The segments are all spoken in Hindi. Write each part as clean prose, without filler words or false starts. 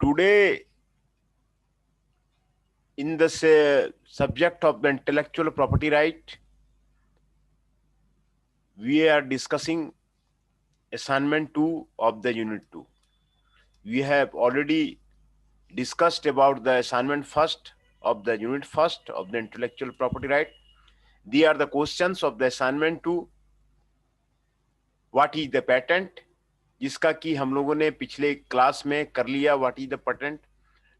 Today, in the subject of the intellectual property right, we are discussing assignment 2 of the unit 2. We have already discussed about the assignment first of the unit first of the intellectual property right. They are the questions of the assignment 2. What is the patent? जिसका कि हम लोगों ने पिछले क्लास में कर लिया. What is the patent?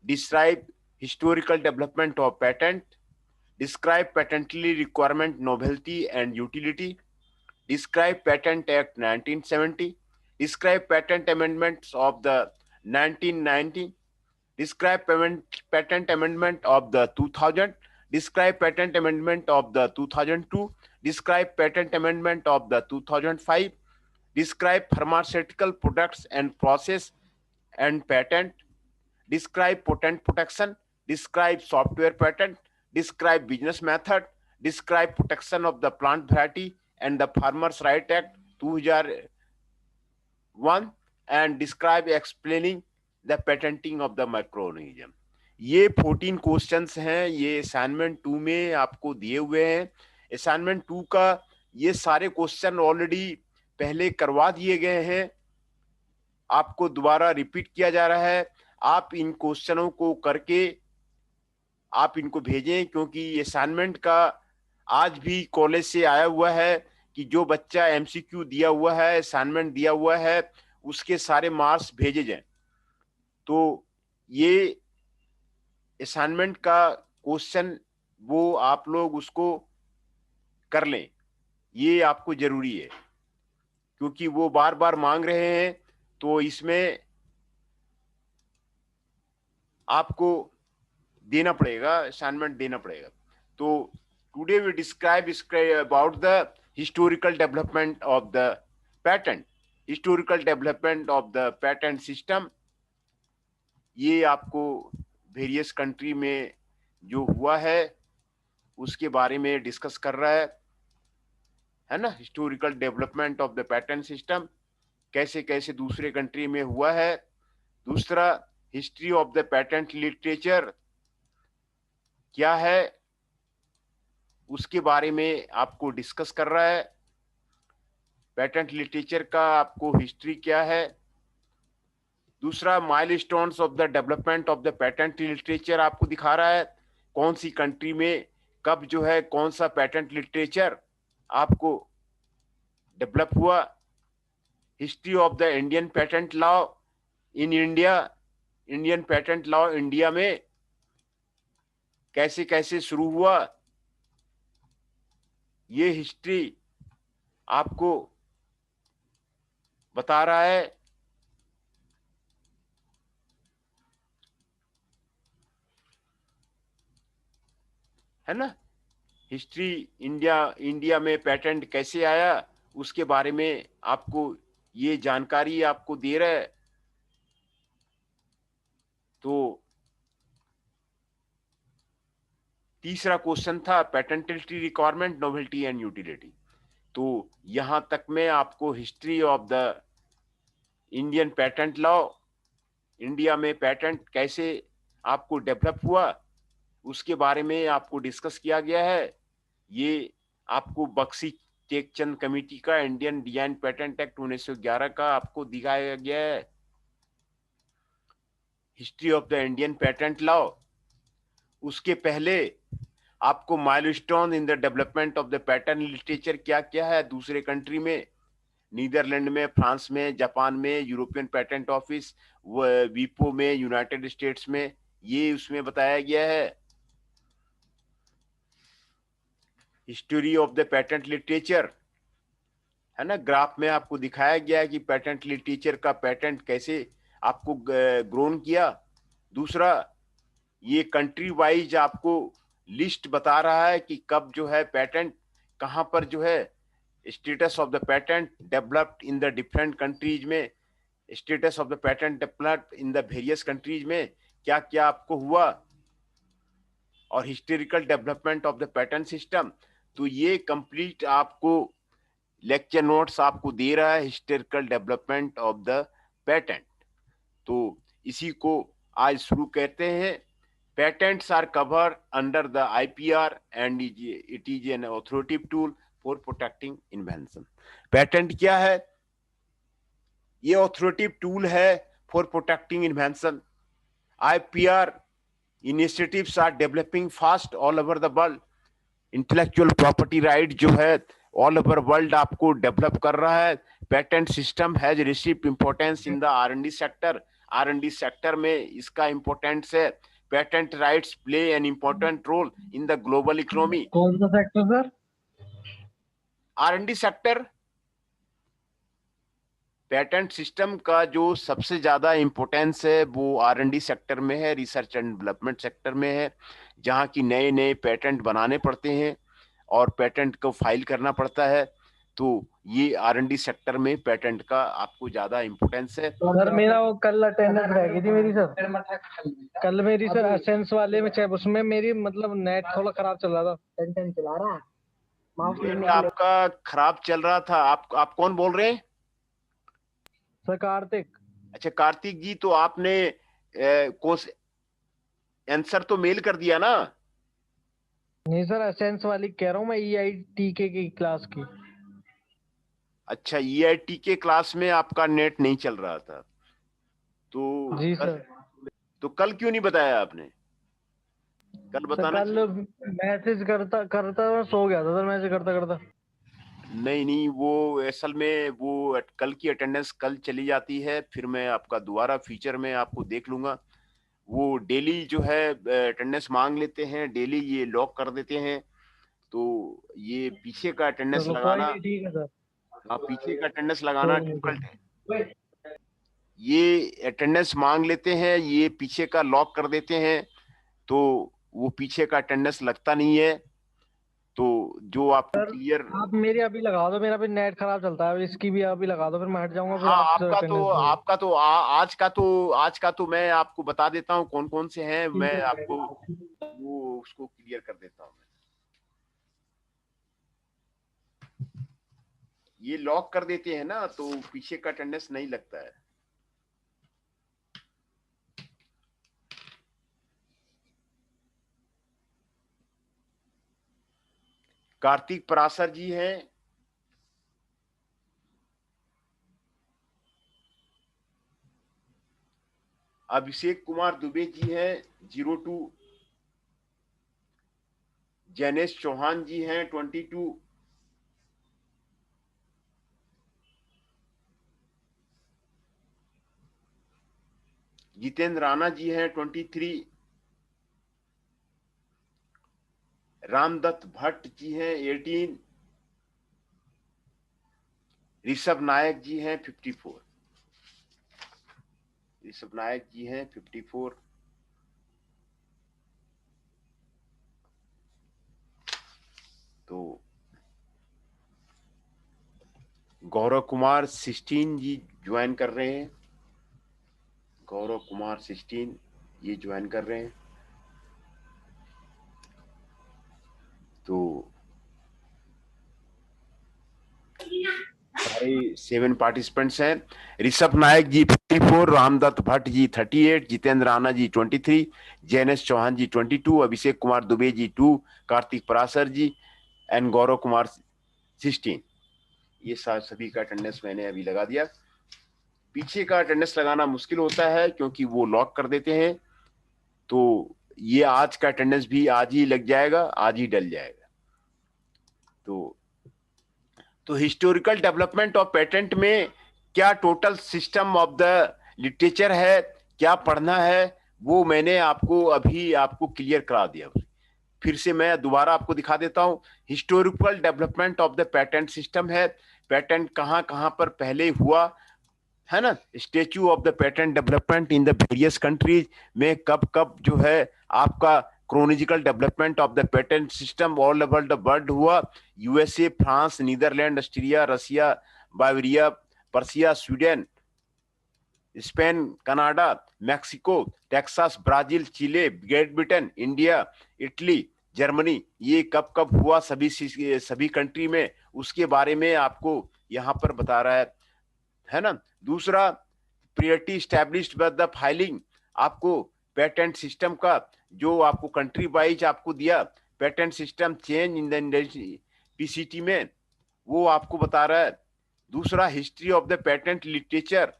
Describe historical development of patent. Describe patently requirement, novelty and utility. Describe Patent Act 1970. Describe patent amendments of the 1990. Describe patent amendment of the 2000. Describe patent amendment of the 2002. Describe patent amendment of the 2005. Describe pharmaceutical products and process and patent. Describe patent protection. Describe software patent. Describe business method. Describe protection of the plant variety and the Farmers' Right Act 2001 and describe explaining the patenting of the microorganism. ये 14 क्वेश्चंस हैं. ये असाइनमेंट 2 में आपको दिए हुए हैं. असाइनमेंट 2 का ये सारे क्वेश्चन ऑलरेडी पहले करवा दिए गए हैं. आपको दोबारा रिपीट किया जा रहा है. आप इन क्वेश्चनों को करके आप इनको भेजें, क्योंकि असाइनमेंट का आज भी कॉलेज से आया हुआ है कि जो बच्चा एमसीक्यू दिया हुआ है, असाइनमेंट दिया हुआ है, उसके सारे मार्क्स भेजे जाएं. तो ये असाइनमेंट का क्वेश्चन वो आप लोग उसको कर लें. ये आपको जरूरी है क्योंकि वो बार बार मांग रहे हैं. तो इसमें आपको देना पड़ेगा, असाइनमेंट देना पड़ेगा. तो today we describe about the historical development of the patent. Historical development of the patent system. ये आपको वेरियस कंट्री में जो हुआ है उसके बारे में डिस्कस कर रहा है ना. Historical development of the patent system, कैसे कैसे दूसरे कंट्री में हुआ है. दूसरा, history of the patent literature क्या है उसके बारे में आपको डिस्कस कर रहा है. पैटेंट लिटरेचर का आपको हिस्ट्री क्या है. दूसरा, milestones of the development of the patent literature आपको दिखा रहा है कौन सी कंट्री में कब जो है कौन सा पैटेंट लिटरेचर आपको डेवलप हुआ. History of the Indian patent law in India. Indian patent law India में कैसे कैसे शुरू हुआ, ये हिस्ट्री आपको बता रहा है ना. हिस्ट्री इंडिया में पैटेंट कैसे आया उसके बारे में आपको ये जानकारी आपको दे रहा है. तो तीसरा क्वेश्चन था पेटेंटिलिटी रिक्वायरमेंट, नोवेल्टी एंड यूटिलिटी. तो यहां तक में आपको history of the Indian patent law, India में पेटेंट कैसे आपको डेवलप हुआ, उसके बारे में आपको डिस्कस किया गया है। ये आपको बख्शी टेकचंद कमेटी का इंडियन डिजाइन पेटेंट एक्ट 1911 का आपको दिखाया गया है। History of the Indian patent law. उसके पहले आपको milestone in the development of the patent literature क्या क्या है दूसरे कंट्री में, नीदरलैंड में, फ्रांस में, जापान में, यूरोपियन पेटेंट ऑफिस, वीपो में, यूनाइटेड स्टेट्स में, ये उसमें बताया गया है। History of the patent literature है ना, ग्राफ में आपको दिखाया गया है कि पेटेंट लिटरेचर का पेटेंट कैसे आपको ग्रोन किया। दूसरा, ये कंट्री वाइज आपको लिस्ट बता रहा है कि कब जो है पेटेंट कहां पर जो है status of the patent developed in the different countries में, status of the patent developed in the various countries में क्या क्या आपको हुआ, और historical development of the patent system. तो ये कंप्लीट आपको लेक्चर नोट्स आपको दे रहा है, historical development of the patent. तो इसी को आज शुरू करते हैं। Patents are covered under the IPR and it is an authoritative tool for protecting invention. Patent क्या है? ये authoritative tool है for protecting invention. IPR initiatives are developing fast all over the world. Intellectual property right जो है all over world आपको develop कर रहा है। Patent system has received importance in the R&D sector. R&D sector में इसका importance है। Patent rights play an important role in the global economy. कौन सा sector sir? R&D sector patent system का जो सबसे ज्यादा इंपोर्टेंस है वो R&D सेक्टर में है, रिसर्च एंड डेवलपमेंट सेक्टर में है, जहां की नए नए पेटेंट बनाने पड़ते हैं और पेटेंट को फाइल करना पड़ता है। तो ये R&D सेक्टर में पेटेंट का आपको ज्यादा इंपोर्टेंस है। सर मेरा वो कल अटेंडेंस रह गई थी मेरी सर, कल मेरी सर एसेंस वाले में चाहे उसमें मेरी मतलब नेट थोड़ा खराब चल रहा था। टेंशन चला रहा नेट आपका खराब चल रहा था। आप कौन बोल रहे हैं? सर कार्तिक। अच्छा कार्तिक जी, तो आपने आंसर तो मेल कर दिया ना? नहीं सर, एसेंस वाली कह रहा हूँ मैं, EITK की क्लास की। अच्छा, EIT के क्लास में आपका नेट नहीं चल रहा था तो जी सर। तो कल क्यों नहीं बताया आपने? कल बताना कल मैसेज करता करता सो गया था सर, मैसेज करता करता। नहीं, वो असल में वो कल की अटेंडेंस कल चली जाती है, फिर मैं आपका दोबारा फ्यूचर में आपको देख लूंगा। वो डेली जो है अटेंडेंस मांग लेते हैं, डेली ये लॉक कर देते हैं। तो ये पीछे का अटेंडेंस चलो कोई लगाना, नहीं, ठीक है सर। हाँ पीछे का अटेंडेंस लगाना कोई नहीं डिफिकल्ट है। ये अटेंडेंस मांग लेते हैं, ये पीछे का लॉक कर देते हैं, तो वो पीछे का अटेंडेंस लगता नहीं है। तो जो आपको सर क्लियर, आप मेरी अभी लगा दो, मेरा भी नेट खराब चलता है, इसकी भी अभी लगा दो, फिर मैं हट जाऊंगा, फिर हाँ आप आपका तो अटेंडेंस दो। आपका तो आज का तो मैं आपको बता देता हूँ कौन कौन से हैं, मैं आपको वो उसको क्लियर कर देता हूँ। ये लॉक कर देते हैं ना, तो पीछे का अटेंडेंस नहीं लगता है। कार्तिक पराशर जी हैं, अभिषेक कुमार दुबे जी हैं 02, जैनेश चौहान जी हैं 22, जितेंद्र राणा जी हैं 23, रामदत्त भट्ट जी हैं 18, ऋषभ नायक जी हैं 54, ऋषभ नायक जी हैं 54। तो गौरव कुमार 16 जी ज्वाइन कर रहे हैं, गौरव कुमार 16 ये ज्वाइन कर रहे हैं। तो हमारे 7 पार्टिसिपेंट्स हैं। ऋषभ नायक जी 54, रामदत्त भट्ट जी 38, जितेंद्र राणा जी 23, जैनेश चौहान जी 22, अभिषेक कुमार दुबे जी 2, कार्तिक पराशर जी एंड गौरव कुमार 16। ये सभी का अटेंडेंस मैंने अभी लगा दिया। पीछे का अटेंडेंस लगाना मुश्किल होता है क्योंकि वो लॉक कर देते हैं, तो ये आज का अटेंडेंस भी आज ही लग जाएगा, आज ही डल जाएगा। तो हिस्टोरिकल डेवलपमेंट ऑफ पेटेंट में क्या total system of the literature है, क्या पढ़ना है, वो मैंने आपको क्लियर करा दिया। फिर से मैं दोबारा आपको दिखा देता हूं। Historical development of the patent system है, पेटेंट कहां कहां पर पहले हुआ है ना, status of the patent development in the various countries में कब कब जो है आपका chronological development of the patent system all over the world हुआ। USA, France, Netherland, Austria, Russia, Bavaria, Persia, Sweden, Spain, Canada, Mexico, Texas, Brazil, Chile, Great Britain, India, Italy, Germany, ये कब कब हुआ सभी कंट्री में, उसके बारे में आपको यहां पर बता रहा है ना। दूसरा, priority established by the filing, आपको पेटेंट सिस्टम का जो आपको कंट्री वाइज आपको दिया, patent system change in the PCT में, वो आपको बता रहा है। दूसरा, history of the patent literature,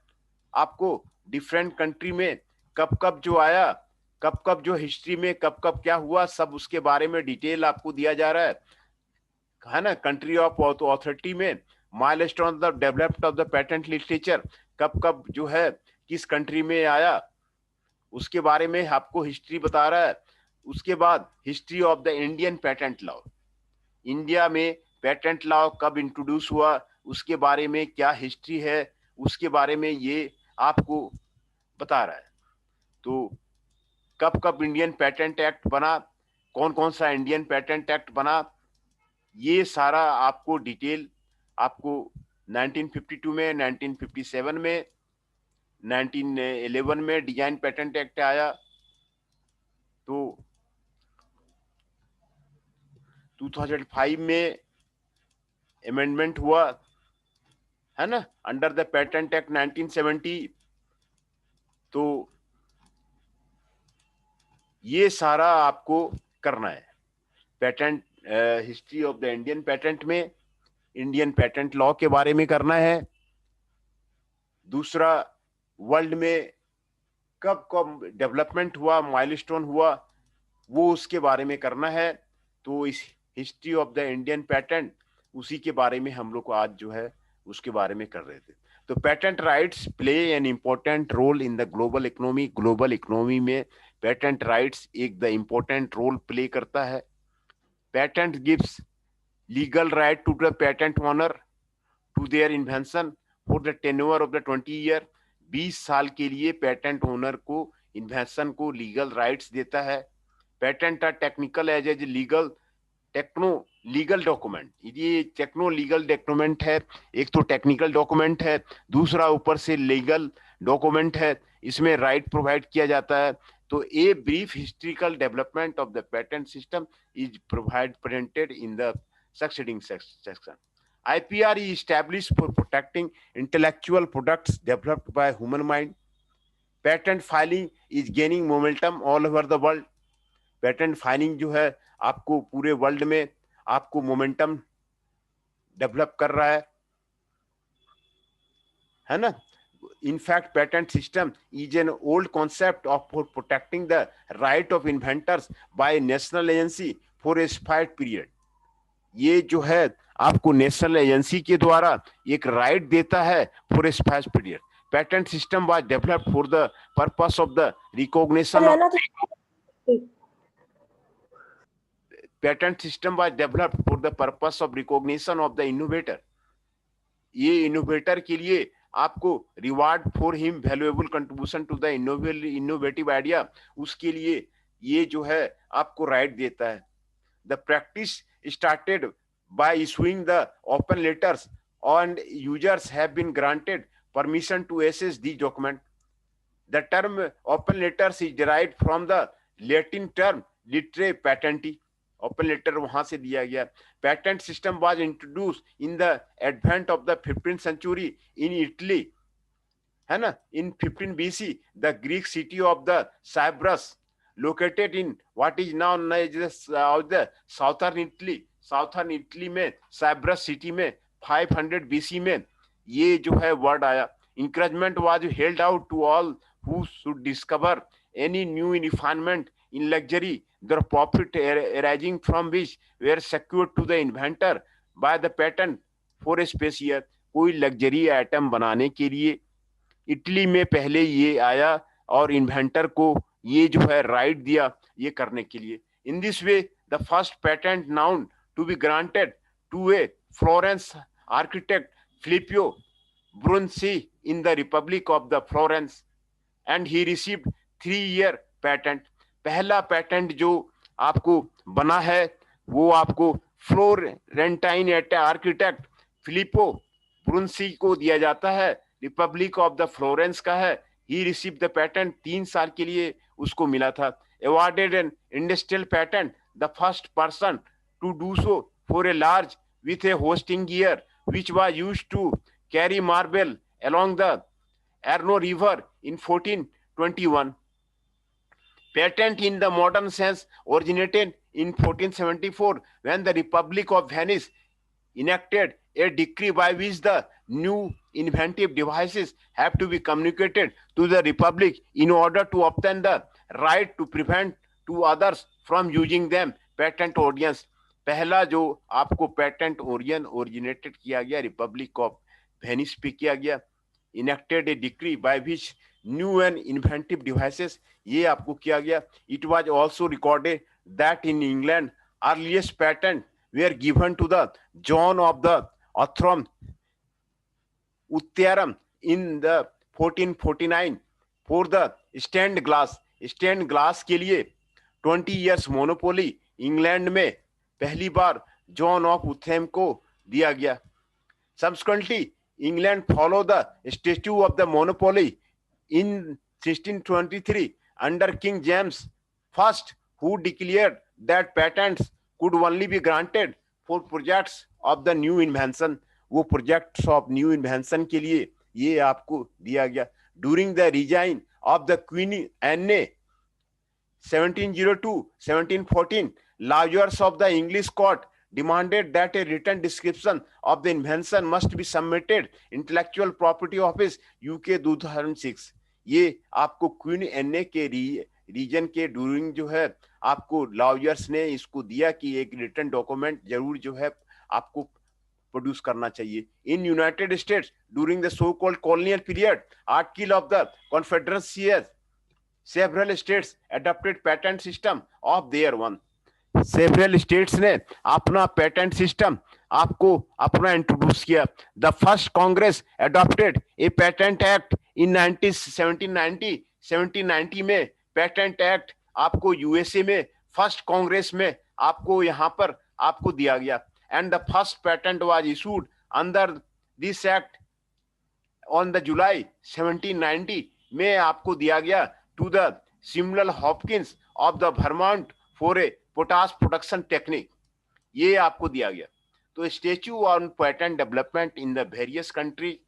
आपको डिफरेंट कंट्री में कब कब जो आया, कब कब जो हिस्ट्री में कब कब क्या हुआ, सब उसके बारे में डिटेल आपको दिया जा रहा है ना। कंट्री ऑफ अथॉरिटी में milestone of the development of the patent literature, कब कब जो है किस कंट्री में आया, उसके बारे में आपको हिस्ट्री बता रहा है। उसके बाद history of the Indian patent law, India में पेटेंट लॉ कब इंट्रोड्यूस हुआ, उसके बारे में क्या हिस्ट्री है, उसके बारे में ये आपको बता रहा है। तो कब कब इंडियन पेटेंट एक्ट बना, कौन कौन सा इंडियन पेटेंट एक्ट बना, ये सारा आपको डिटेल आपको 1952 में, 1957 में, 1911 में डिजाइन पेटेंट एक्ट आया, तो 2005 में अमेंडमेंट हुआ है ना अंडर द पेटेंट एक्ट 1970। तो ये सारा आपको करना है। Patent history of the Indian patent में इंडियन पेटेंट लॉ के बारे में करना है। दूसरा, वर्ल्ड में कब कब डेवलपमेंट हुआ, माइलस्टोन हुआ, वो उसके बारे में करना है। तो इस history of the Indian patent, उसी के बारे में हम लोग को आज जो है उसके बारे में कर रहे थे। तो patent rights play an important role in the global economy, global economy में पेटेंट राइट्स एक द इम्पोर्टेंट रोल प्ले करता है। Patent gives legal right to the patent owner to their invention for the tenure of the 20 year, 20 साल के लिए पेटेंट ओनर को इन्वेंशन को लीगल राइट्स देता है। Patent are technical as legal techno legal document, ये टेक्नो लीगल डॉक्यूमेंट है। एक तो टेक्निकल डॉक्यूमेंट है, दूसरा ऊपर से लीगल डॉक्यूमेंट है, इसमें राइट प्रोवाइड किया जाता है। तो a brief historical development of the patent system is presented in the succeeding section. IPR is established for protecting intellectual products developed by human mind. Patent filing is gaining momentum all over the world. Patent filing जो है आपको पूरे वर्ल्ड में आपको मोमेंटम डेवलप कर रहा है ना। In fact, patent system is an old concept of for protecting the right of inventors by national agency for a specified period. ये जो है आपको नेशनल एजेंसी के द्वारा एक राइट देता है for a specific period. Patent system was developed for the purpose of the recognition of patent system was developed for the purpose of recognition of the innovator. ये इनोवेटर के लिए आपको reward for him valuable contribution to the innovative idea, उसके लिए ये जो है आपको राइट देता है। The practice started by issuing the open letters and users have been granted permission to access the document. The term open letters is derived from the Latin term litterae patendi, open letter वहां से दिया गया। Patent system was introduce in the advent of the 15th century in Italy, है ना, in 15 BC the Greek city of the Cyprus located in what is now the southern Italy में साइप्रस सिटी में 500 BC में ये जो है वर्ड आया। Encouragement was held out to all who should discover any new refinement in luxury, the profit arising from which were secured to the inventor by the patent for a space year। कोई लग्जरी आइटम बनाने के लिए इटली में पहले ये आया और इन्वेंटर को ये जो है राइट दिया ये करने के लिए। In this way the first patent known to be granted to a Florence architect Filippo Brunelleschi in the Republic of the Florence and he received 3-year patent. पहला पेटेंट जो आपको बना है वो आपको फ्लोरेंटाइन आर्किटेक्ट फिलिपो ब्रुनसी को दिया जाता है, रिपब्लिक ऑफ द फ्लोरेंस का है। ही रिसीव द पेटेंट, 3 साल के लिए उसको मिला था। Awarded an industrial patent, the first person to do so for a large with a hoisting gear which was used to carry marble along the Arno River in 1421। Patent in the modern sense originated in 1474 when the Republic of Venice enacted a decree by which the new inventive devices have to be communicated to the Republic in order to obtain the right to prevent to others from using them। Patent ordinance, पहला जो आपको पेटेंट ओरिजिनेटेड किया गया रिपब्लिक ऑफ वेनिस पे किया गया। enacted a decree by which new and inventive devices, ये आपको किया गया। It was also recorded that in England earliest patent were given to the John of the Othram Uttaram in the 1449 for the stained glass। stained glass के लिए 20 years monopoly इंग्लैंड में पहली बार जॉन ऑफ उथेम को दिया गया। Subsequently England followed the statute of the monopoly in 1623 under King James I, who declared that patents could only be granted for projects of the new invention। वो projects of new invention के लिए ये आपको दिया गया। During the reign of the Queen Anne 1702-1714, lawyers of the English court demanded that a written description of the invention must be submitted intellectual property office UK 2006। ये आपको क्वीन एने के रीजन के ड्यूरिंग जो है आपको लॉयर्स ने इसको दिया कि एक रिटन डॉक्यूमेंट जरूर जो है आपको प्रोड्यूस करना चाहिए। In United states during the so called colonial period article of the confederacy several states adopted patent system of their one. Several states ने अपना पेटेंट सिस्टम आपको अपना इंट्रोड्यूस किया। The first Congress adopted A patent act in 1790 में पेटेंट एक्ट आपको यूएसए में फर्स्ट कांग्रेस में आपको यहाँ पर आपको दिया गया। And the first patent was issued under this act on the जुलाई 1790 में आपको दिया गया to the Samuel Hopkins of the Vermont for a potash production technique, ये आपको दिया गया। तो statute on patent development in the various country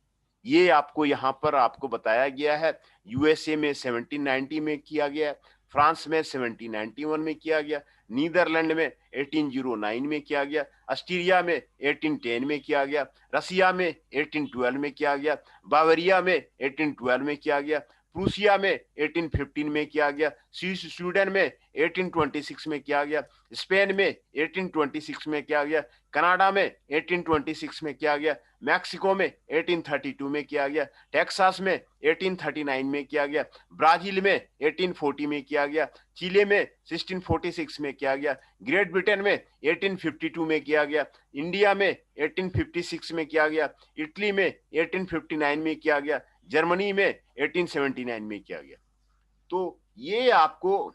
ये आपको यहाँ पर आपको बताया गया है। यूएसए में 1790 में किया गया, फ्रांस में 1791 में किया गया, नीदरलैंड में 1809 में किया गया, ऑस्ट्रेलिया में 1810 में किया गया, रसिया में 1812 में किया गया, बावरिया में 1812 में किया गया, प्रूसिया में 1815 में किया गया, स्वीडन में 1826 में किया गया, स्पेन में 1826 में किया गया, कनाडा में 1826 में किया गया, मैक्सिको में 1832 में किया गया, टेक्सास में 1839 में किया गया, ब्राजील में 1840 में किया गया, चिले में 1646 में किया गया, ग्रेट ब्रिटेन में 1852 में किया गया, इंडिया में 1856 में किया गया, इटली में 1859 में किया गया, जर्मनी में 1879 में किया गया। तो ये आपको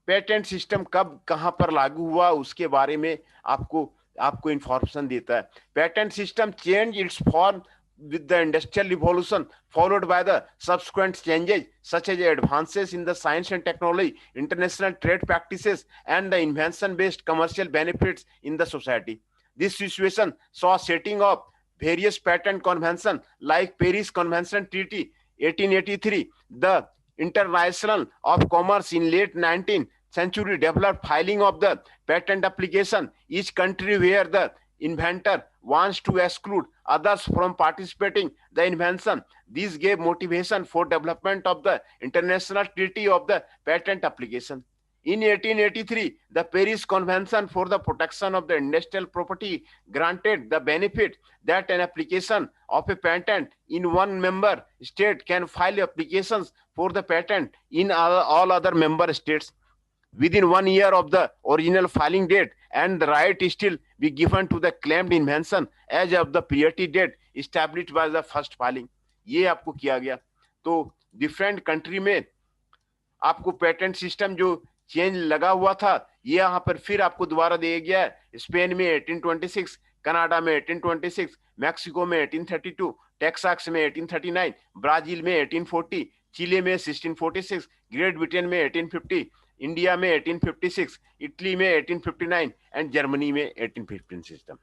पेटेंट सिस्टम कब कहां पर लागू हुआ उसके बारे में आपको इंफॉर्मेशन देता है। Patent system change it's form with the industrial revolution, followed by the subsequent changes such as advances in the science and technology, international trade practices, and the invention-based commercial benefits in the society. This situation saw setting up various patent conventions like Paris Convention Treaty 1883, the International of Commerce in late 19th century developed filing of the patent application. Each country where the inventor wants to exclude others from participating the invention. This gave motivation for development of the International Treaty of the Patent Application. In 1883, the Paris Convention for the Protection of the Industrial Property granted the benefit that an application of a patent in one member state can file applications for the patent in all other member states within 1 year of the original filing date, and the right still be given to the claimed invention as of the priority date established by the first filing. ये आपको किया गया. तो डिफरेंट कंट्री में आपको पेटेंट सिस्टम जो चेंज लगा हुआ था, ये यहाँ पर फिर आपको दोबारा दिया गया है. स्पेन में 1826, कनाडा में 1826, मैक्सिको में 1832, टेक्सास में 1839, ब्राजील में 1840, चिले में 1646, ग्रेट ब्रिटेन में 1850, इंडिया में 1856, इटली में 1859 एंड जर्मनी में 1815 सिस्टम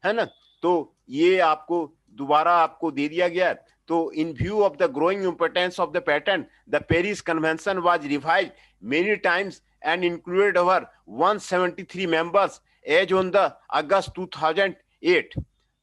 है ना. तो ये आपको दोबारा आपको दे दिया गया. तो इन view of the growing importance of the patent, the Paris convention was revised many times and included over 173 members as on the August 2008.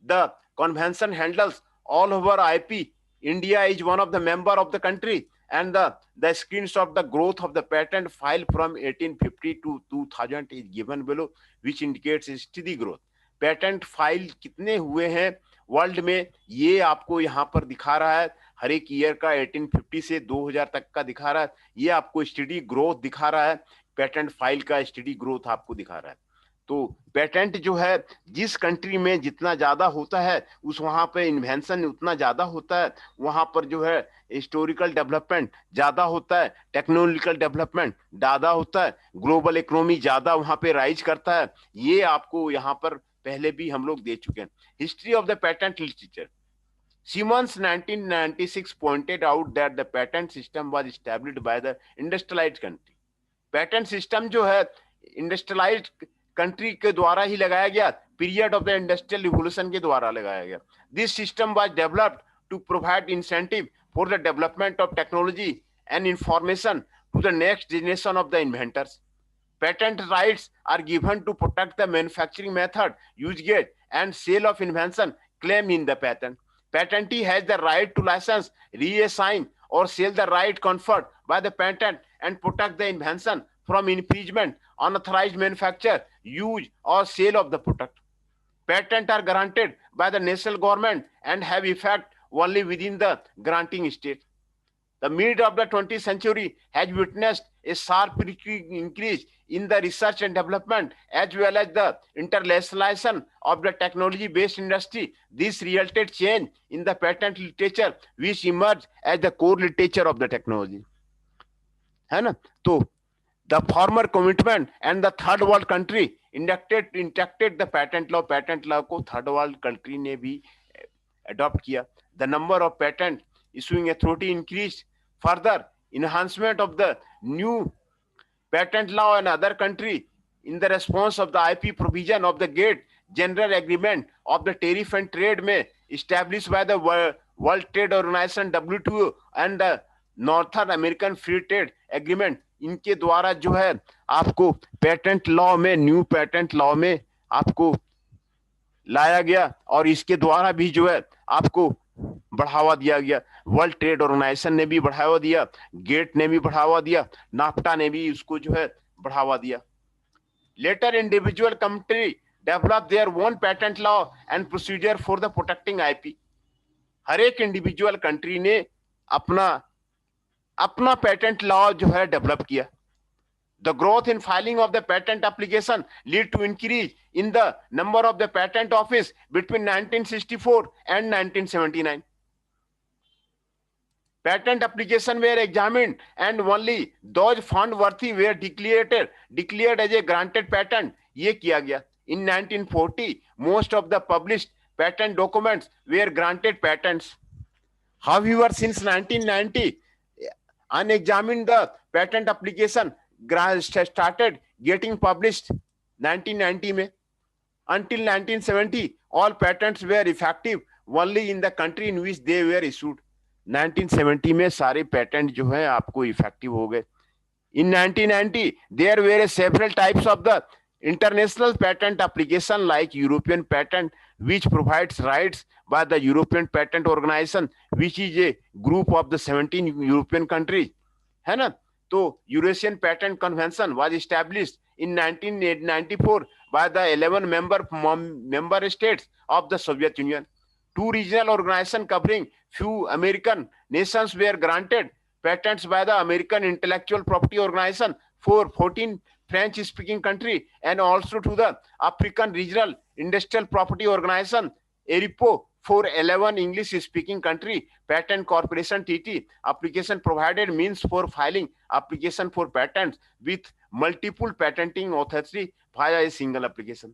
The convention handles all over IP. India is one of the member of the country, and the screens of the growth of the patent file from 1850 to 2000 is given below, which indicates steady growth. Patent file कितने हुए हैं वर्ल्ड में, ये आपको यहाँ पर दिखा रहा है. हर एक ईयर का 1850 से 2000 तक का दिखा रहा है. ये आपको स्टडी ग्रोथ दिखा रहा है. पेटेंट फाइल का स्टडी ग्रोथ आपको दिखा रहा है. तो पेटेंट जो है जिस कंट्री में जितना ज्यादा होता है उस वहां पे इन्वेंशन उतना ज्यादा होता है, वहां पर जो है हिस्टोरिकल डेवलपमेंट ज्यादा होता है, टेक्नोलॉजिकल डेवलपमेंट ज्यादा होता है, ग्लोबल इकोनॉमी ज्यादा वहां पे राइज करता है. ये आपको यहाँ पर पहले भी हम लोग दे चुके हैं. History of the patent literature. Simmons 1996 pointed out that the patent system was established by the industrialized country. Patent system जो है इंडस्ट्रियलाइज्ड कंट्री के द्वारा ही लगाया गया, period of the industrial revolution के द्वारा लगाया गया. This system was developed to provide incentive for the development of technology and information to the next generation of the inventors. Patent rights are given to protect the manufacturing method, usage, and sale of invention claimed in the patent. Patentee has the right to license, reassign, or sell the right conferred by the patent and protect the invention from infringement, unauthorized manufacture, use, or sale of the product. Patents are granted by the national government and have effect only within the granting state. The mid of the 20th century has witnessed a sharp increase in the research and development as well as the internationalization of the technology-based industry. This resulted change in the patent literature, which emerged as the core literature of the technology. है ना? तो the former commitment and the third world country inducted the patent law. Patent law को third world country ने भी adopt किया. The number of patent issuing authority increased. Further enhancement of the new patent law in other country in the response of the IP provision of the GATT General Agreement of the Tariff and Trade में established by the World Trade Organization WTO and the Northern American Free Trade Agreement. इनके द्वारा जो है आपको पेटेंट लॉ में, न्यू पेटेंट लॉ में आपको लाया गया और इसके द्वारा भी जो है आपको बढ़ावा दिया गया. वर्ल्ड ट्रेड ऑर्गेनाइजेशन ने भी बढ़ावा दिया, गेट ने भी बढ़ावा दिया, नाफ्टा ने भी उसको जो है बढ़ावा दिया. Later individual country develop their own patent law and procedure for the protecting IP. हर एक इंडिविजुअल कंट्री ने अपना पेटेंट लॉ जो है डेवलप किया. The growth in filing of the patent application lead to increase in the number of the patent office between 1964 and 1979. Patent application were examined and only those found worthy were declared as a granted patent. ये किया गया. In 1940, most of the published patent documents were granted patents. However, since 1990, unexamined the patent application started getting published 1990 में. Until 1970, all patents were effective only in the country in which they were issued. 1970 में सारे patent जो है आपको effective हो गए. In 1990, there were several types of the international patent application like European patent, which provides rights by the European Patent Organization, which is a group of the 17 European countries. है ना? तो Eurasian Patent Convention was established in 1994 by the 11 member states of the Soviet Union. 2 regional organizations covering few American nations were granted patents by the American Intellectual Property Organization for 14 French-speaking countries, and also to the African Regional Industrial Property Organization, ERIPO, for 11 English-speaking country. Patent Corporation TT application provided means for filing application for patents with multiple patenting authority via a single application.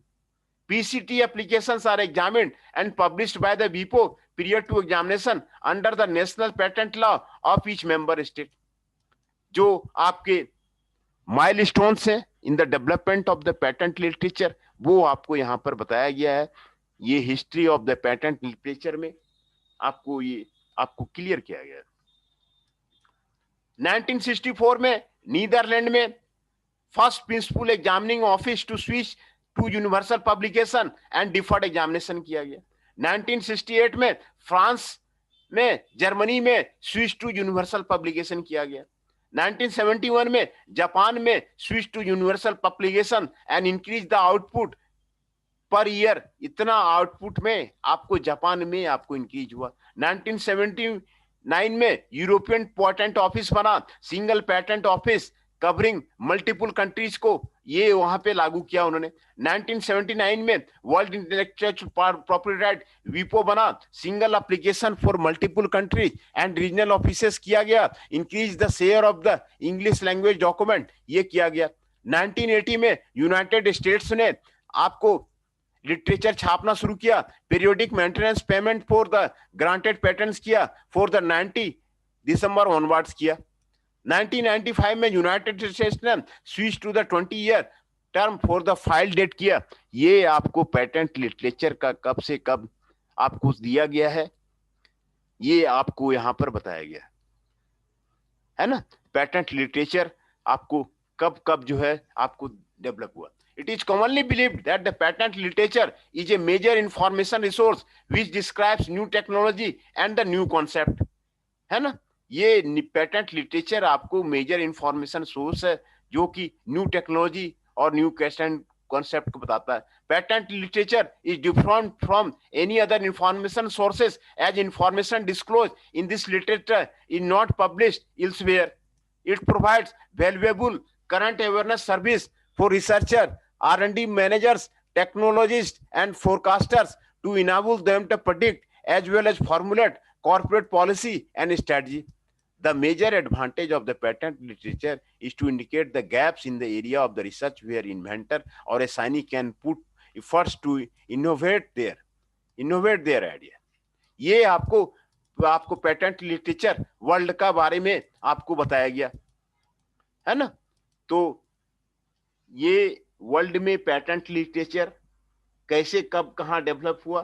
PCT applications are examined and published by the WIPO prior to examination under the national patent law of each member state. जो आपके माइलस्टोन्स हैं in the development of the patent literature, वो आपको यहाँ पर बताया गया है. ये history of the patent literature में आपको क्लियर किया गया. 1964 में नीदरलैंड में first principal examining office to switch to universal publication and deferred examination किया गया. 1968 में फ्रांस में, जर्मनी में स्विच टू यूनिवर्सल पब्लिकेशन किया गया. 1971 में जापान में switch to universal publication and increase the output per year. इतना आउटपुट में आपको जापान में आपको इंक्रीज हुआ. 1979 में यूरोपियन पेटेंट ऑफिस बना, single patent office covering multiple countries को ये वहां पे लागू किया उन्होंने. 1979 में वर्ल्ड इंटेलेक्चुअल प्रॉपर्टी राइट वीपो बना, single application for multiple countries and regional offices किया गया. Increase the share of the English language document, ये किया गया. 1980 में यूनाइटेड स्टेट्स ने आपको लिटरेचर छापना शुरू किया. Periodic maintenance payment for the granted patents किया फॉर द 90 दिसंबर ऑनवर्ड्स किया. 1995 में यूनाइटेड स्टेट्स ने switch to the 20 year term for the file date किया. ये आपको पेटेंट लिटरेचर का कब से कब आपको दिया गया है, ये आपको यहां पर बताया गया है ना. पेटेंट लिटरेचर आपको कब कब जो है आपको डेवलप हुआ. It is commonly believed that the patent literature is a major information resource which describes new technology and the new concept. है ना, ये पेटेंट लिटरेचर आपको मेजर इंफॉर्मेशन सोर्स है जो कि न्यू टेक्नोलॉजी और न्यू कॉन्सेप्ट को बताता है. Patent literature is different from any other information sources as information disclose in this literature is not published elsewhere. It provides valuable current awareness service for researcher, R&D managers, technologists, and forecasters to enable them to predict as well as formulate corporate policy and strategy. The major advantage of the patent literature is to indicate the gaps in the area of the research where inventor or assignee can put efforts to innovate their idea. ये आपको पेटेंट लिटरेचर वर्ल्ड का बारे में आपको बताया गया है ना. तो ये वर्ल्ड में पेटेंट लिटरेचर कैसे कब कहां डेवलप हुआ,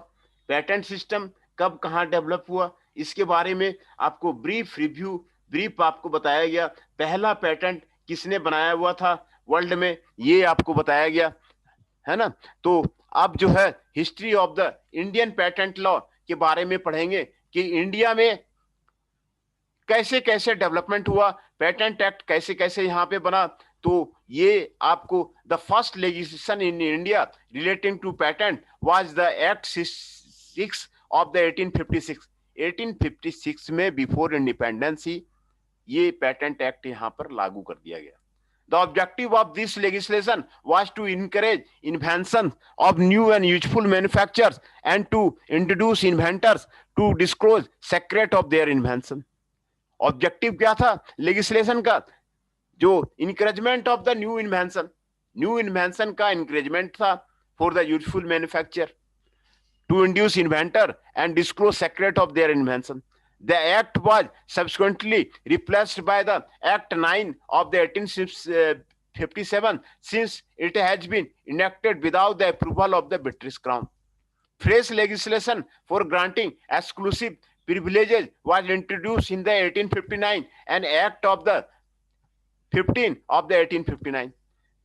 पेटेंट सिस्टम कब कहां डेवलप हुआ, इसके बारे में आपको ब्रीफ आपको बताया गया. पहला पेटेंट किसने बनाया हुआ था वर्ल्ड में, ये आपको बताया गया है ना. तो अब जो है history of the Indian patent law के बारे में पढ़ेंगे कि इंडिया में कैसे कैसे डेवलपमेंट हुआ, पेटेंट एक्ट कैसे कैसे यहाँ पे बना. तो ये आपको the first legislation in India relating to patent was the act 6 of the 1856. 1856 में बिफोर इंडिपेंडेंस ही ये पेटेंट एक्ट यहाँ पर लागू कर दिया गया. The objective of this legislation was to encourage invention of new and useful manufactures and to introduce inventors to disclose secret of their invention. Objective क्या था लेजिस्लेशन का, जो encouragement of the new invention का इंकरेजमेंट था for the useful manufacture. to induce inventor and disclose secret of their invention. The act was subsequently replaced by the Act 9 of the 1857, since it has been enacted without the approval of the British Crown. Fresh legislation for granting exclusive privileges was introduced in the 1859 and Act of the 15 of the 1859.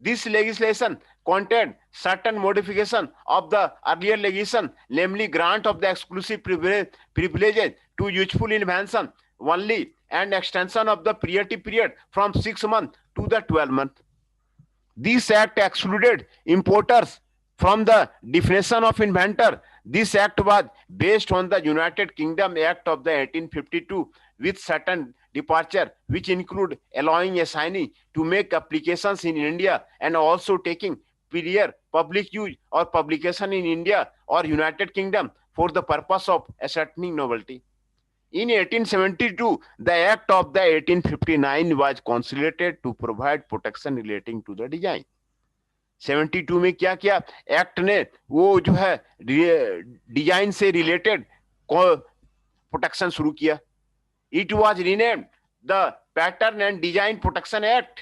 This legislation contained certain modification of the earlier legislation, namely grant of the exclusive privileges to useful invention only and extension of the priority period from 6 months to the 12 months. This act excluded importers from the definition of inventor. This act was based on the United Kingdom Act of the 1852 with certain departure, which include allowing assignee to make applications in India and also taking prior public use or publication in India or United Kingdom for the purpose of ascertaining novelty. In 1872, the Act of the 1859 was consolidated to provide protection relating to the design. 72 में क्या किया एक्ट ने वो जो है डिजाइन से रिलेटेड प्रोटेक्शन शुरू किया. It was renamed the pattern and design protection act.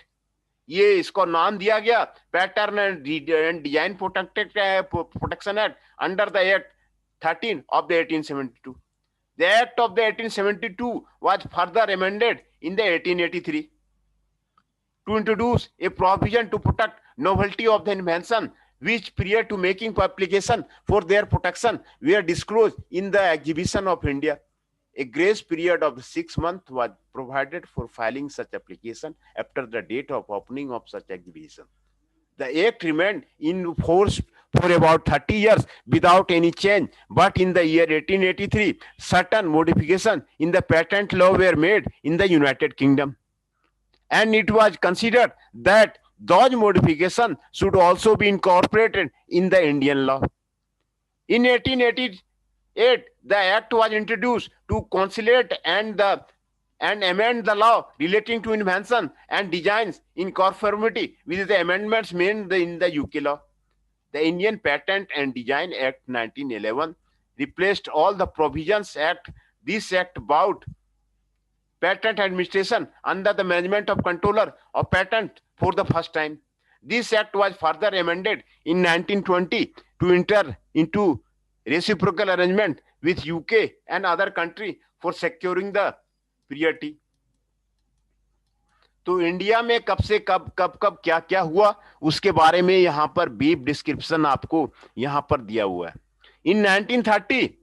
ये इसको नाम दिया गया pattern and design protection act under the act 13 of the 1872. The act of the 1872 was further amended in the 1883 to introduce a provision to protect novelty of the invention, which prior to making application for their protection were disclosed in the exhibition of India. A grace period of 6 months was provided for filing such application after the date of opening of such exhibition. The act remained in force for about 30 years without any change, but in the year 1883, certain modifications in the patent law were made in the United Kingdom. And it was considered that those modifications should also be incorporated in the Indian law. In 1888, the act was introduced to consolidate and amend the law relating to invention and designs in conformity with the amendments made in the UK law. The Indian Patent and Design Act 1911 replaced all the provisions act. This act brought patent administration under the management of controller of patent for the first time. This act was further amended in 1920 to enter into reciprocal arrangement with UK and other country for securing the priority. तो इंडिया में कब से कब क्या क्या हुआ उसके बारे में यहां पर ब्रीफ डिस्क्रिप्शन आपको यहां पर दिया हुआ है. In 1930,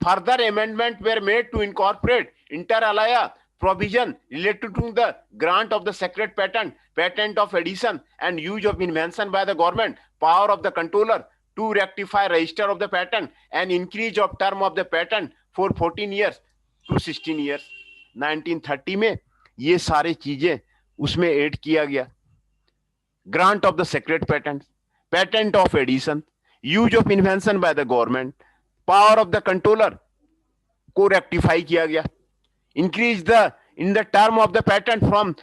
further amendment were made to incorporate inter alia provision related to the grant of the sacred patent, patent of addition and use of invention by the government, power of the controller to rectify register of the patent and increase of term of the patent for 14 years to 16 years. 1930 में ये सारी चीजें उसमें ऐड किया गया. Grant of the secret patent, patent of addition, use of invention by the government, power of the controller को रेक्टिफाई किया गया. Increase the in the term of the patent from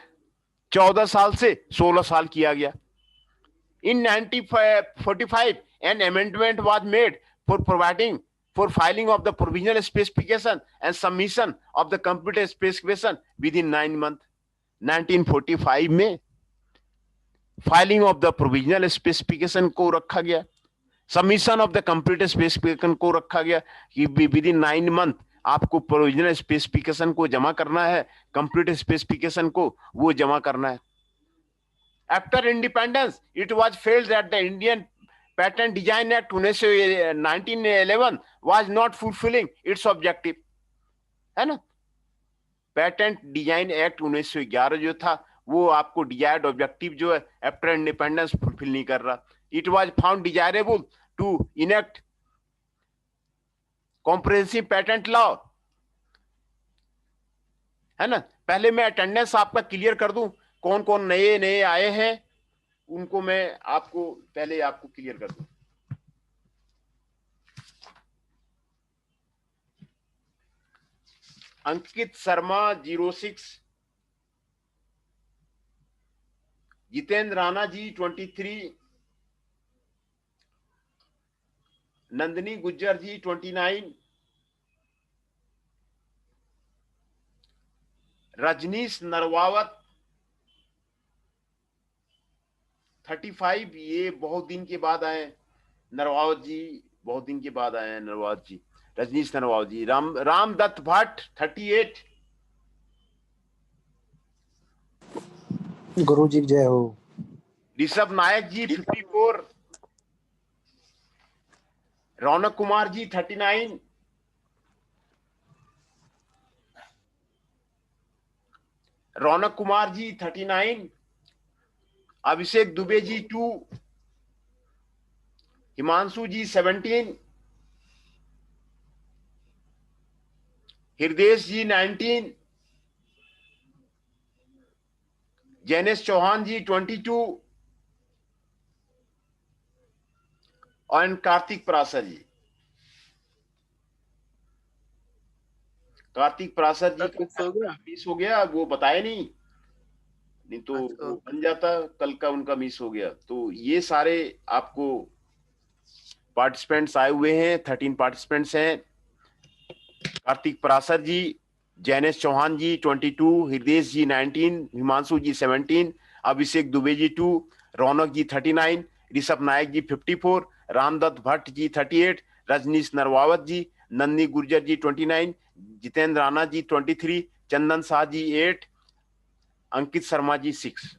14 साल से 16 साल किया गया. In 1945, an amendment was made for providing for filing of the provisional specification and submission of the complete specification within 9 months. 1945 में filing of the provisional specification को रखा गया, submission of the complete specification को रखा गया कि विद इन 9 मंथ आपको प्रोविजनल स्पेसिफिकेशन को जमा करना है, कंप्लीट स्पेसिफिकेशन को वो जमा करना है. After independence it was failed that the Indian patent design act 1911 was not fulfilling it's objective, है ना. पैटेंट डिजाइन एक्ट 1911 जो था वो आपको डिजायर्ड ऑब्जेक्टिव जो है आफ्टर इंडिपेंडेंस फुलफिल नहीं कर रहा. It was found desirable to enact comprehensive patent law, है ना. पहले मैं अटेंडेंस आपका क्लियर कर दूं, कौन कौन नए नए आए हैं उनको मैं आपको पहले आपको क्लियर कर दूं. अंकित शर्मा 06, जितेंद्र राणा जी 23, नंदिनी गुज्जर जी 29, रजनीश नरवावत 35, ये बहुत दिन के बाद आए नरवावत जी, बहुत दिन के बाद आए हैं नरवावत जी, रजनीश नरवावत जी। रामदत्त भट्ट 38, गुरु जी जय हो। ऋषभ नायक जी 54, रौनक कुमार जी 39, रौनक कुमार जी 39, अभिषेक दुबे जी 2, हिमांशु जी 17, हृदय जी 19, जैनेश चौहान जी 22 और कार्तिक पराशर जी। कार्तिक पराशर जी का मिस हो गया, वो बताए नहीं तो वो बन जाता, कल का उनका मिस हो गया। तो ये सारे आपको पार्टिसिपेंट्स आए हुए हैं, 13 पार्टिसिपेंट्स हैं। कार्तिक पराशर जी, जैनेश चौहान जी 22, हृदय जी 19, हिमांशु जी 17, अभिषेक दुबे जी 2, रौनक जी 39, ऋषभ नायक जी 54, रामदत्त भट्ट जी 38, रजनीश नरवावत जी, नंदनी गुर्जर जी 29, जितेंद्र राणा जी 23, चंदन शाह जी 8, अंकित शर्मा जी 6।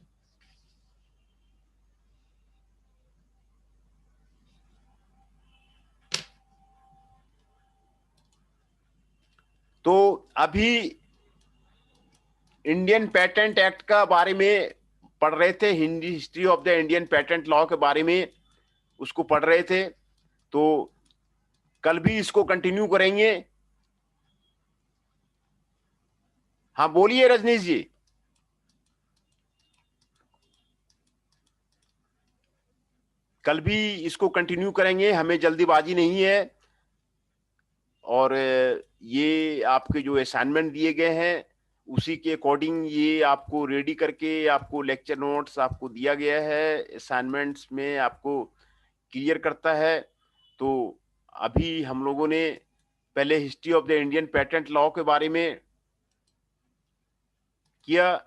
तो अभी इंडियन पेटेंट एक्ट का बारे में पढ़ रहे थे, history of the Indian patent law के बारे में उसको पढ़ रहे थे। तो कल भी इसको कंटिन्यू करेंगे। हाँ बोलिए रजनीश जी। कल भी इसको कंटिन्यू करेंगे, हमें जल्दीबाजी नहीं है। और ये आपके जो असाइनमेंट दिए गए हैं उसी के अकॉर्डिंग ये आपको रेडी करके आपको लेक्चर नोट्स आपको दिया गया है, असाइनमेंट्स में आपको क्लियर करता है। तो अभी हम लोगों ने पहले history of the Indian patent law के बारे में किया,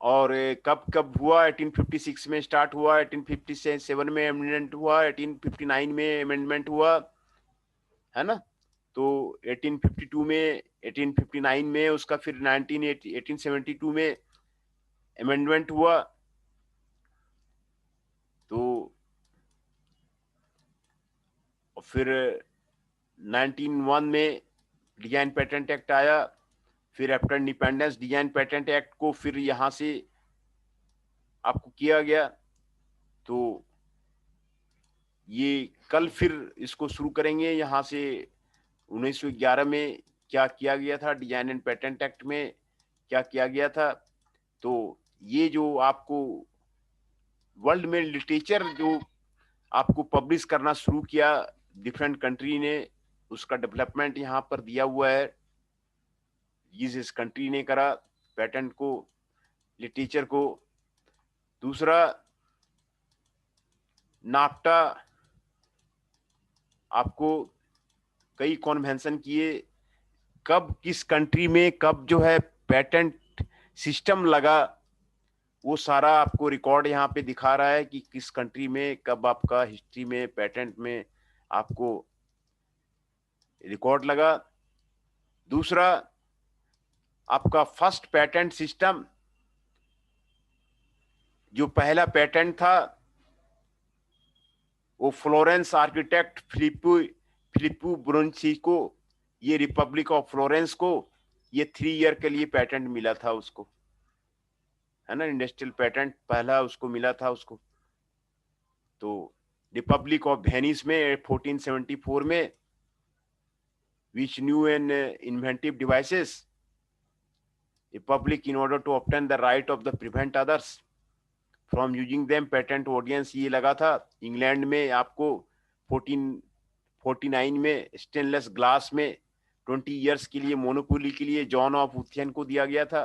और कब कब हुआ, 1856 में स्टार्ट हुआ, 1857 में अमेंडमेंट हुआ, 1859 में अमेंडमेंट हुआ, है ना। तो 1852 में, 1859 में उसका फिर 1872 में अमेंडमेंट हुआ। तो फिर 1901 में डिजाइन पेटेंट एक्ट आया। फिर after independence design patent act को फिर यहां से आपको किया गया। तो ये कल फिर इसको शुरू करेंगे यहां से 1911 में क्या किया गया था, डिजाइन एंड पेटेंट एक्ट में क्या किया गया था। तो ये जो आपको वर्ल्ड में लिटरेचर जो आपको पब्लिश करना शुरू किया डिफरेंट कंट्री ने, उसका डेवलपमेंट यहाँ पर दिया हुआ है। इस कंट्री ने करा पेटेंट को, लिटरेचर को। दूसरा, नाफ्टा आपको कई कॉन्वेंशन किए, कब किस कंट्री में कब जो है पेटेंट सिस्टम लगा, वो सारा आपको रिकॉर्ड यहाँ पे दिखा रहा है कि किस कंट्री में कब आपका हिस्ट्री में पेटेंट में आपको रिकॉर्ड लगा। दूसरा, आपका फर्स्ट पेटेंट सिस्टम, जो पहला पेटेंट था वो फ्लोरेंस आर्किटेक्ट फिलिप्पो ब्रोंची को, ये रिपब्लिक ऑफ फ्लोरेंस को ये 3 ईयर के लिए पेटेंट मिला था उसको, है ना। इंडस्ट्रियल पेटेंट पहला उसको मिला था उसको। तो रिपब्लिक ऑफ वेनिस में 1474 में, which knew an inventive devices, republic in order to obtain the right of the prevent others from using them, patent ordinance ये लगा था। इंग्लैंड में आपको 1449 में स्टेनलेस ग्लास में 20 इयर्स के लिए मोनोपोली के लिए जॉन ऑफ उथियन को दिया गया था।